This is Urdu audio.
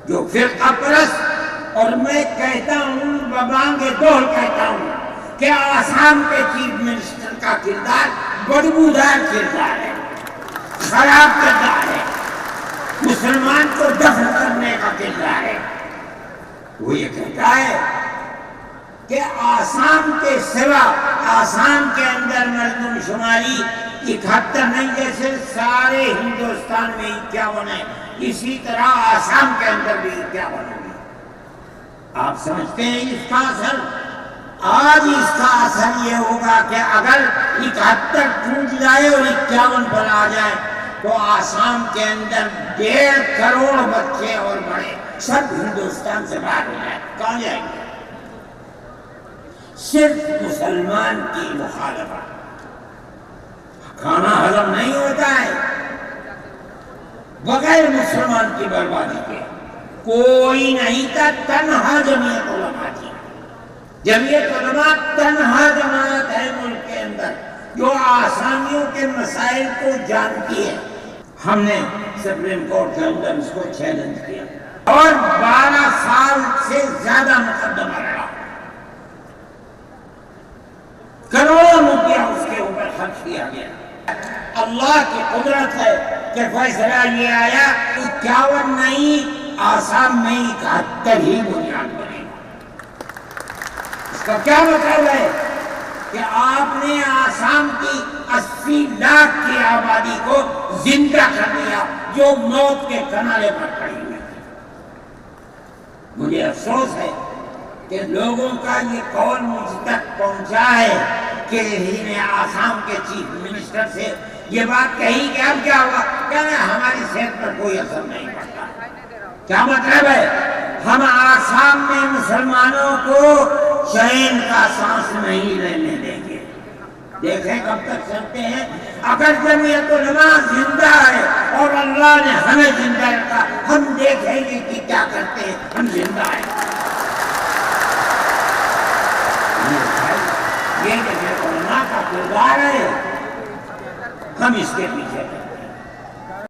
جو فرقہ پرست، اور میں کہتا ہوں ببانگ دول کہتا ہوں کہ آسام کے چیف منسٹر کا کردار بدبودار کردار ہے، خراب کردار ہے، مسلمان کو دفن کرنے کا کردار ہے۔ وہ یہ کہتا ہے کہ آسام کے سوا آسام کے اندر مردم شماری 71 نہیں، جیسے سارے ہندوستان میں 51 ہے، اسی طرح آسام کے اندر بھی 51 ہوگی۔ آپ سمجھتے ہیں اس کا اثر؟ آج اس کا اثر یہ ہوگا کہ اگر 71 ٹوٹ جائے اور 51 پر آ جائے تو آسام کے اندر 1.5 کروڑ بچے اور بڑے سب ہندوستان سے باہر ہو جائیں، کہاں جائیں گے؟ صرف مسلمان کی مخالفت، کھانا ہضم نہیں ہوتا ہے بغیر مسلمان کی بربادی کے۔ کوئی نہیں تھا، تنہا جمعیت علماء تھی۔ جمعیت علماء تنہا جماعت ہے ملک کے اندر جو آسامیوں کے مسائل کو جانتی ہے۔ ہم نے سپریم کورٹ کے اندر اس کو چیلنج کیا اور 12 سال سے زیادہ مقدمہ لڑا، کروڑوں روپیہ اس کے اوپر خرچ کیا گیا۔ اللہ کی قدرت ہے کہ فیصلہ یہ آیا 51 نہیں، آسام میں 71 ہی بنیاد بنے گا۔ اس کا کیا مطلب ہے کہ آپ نے آسام کی 80 لاکھ کی آبادی کو زندہ کر دیا جو موت کے کنارے پر کھڑی ہوئی تھی۔ مجھے افسوس ہے کہ لوگوں کا یہ قول مجھ تک پہنچا ہے کہ ہی نے آسام کے چیف منسٹر سے یہ بات کہی کہ اب کیا ہوا، کہنا ہماری صحت پر کوئی اثر نہیں پڑتا۔ کیا مطلب ہے؟ ہم آسام میں مسلمانوں کو چین کا سانس نہیں لینے دیں گے۔ دیکھیں کب تک چلتے ہیں۔ اگر جمعیت علماء زندہ ہے اور اللہ نے ہمیں زندہ رکھا، ہم دیکھیں گے کہ کیا کرتے ہیں، ہم زندہ ہیں۔ یہ جمعیت علماء کا کردار ہے، ہم اس کے پیچھے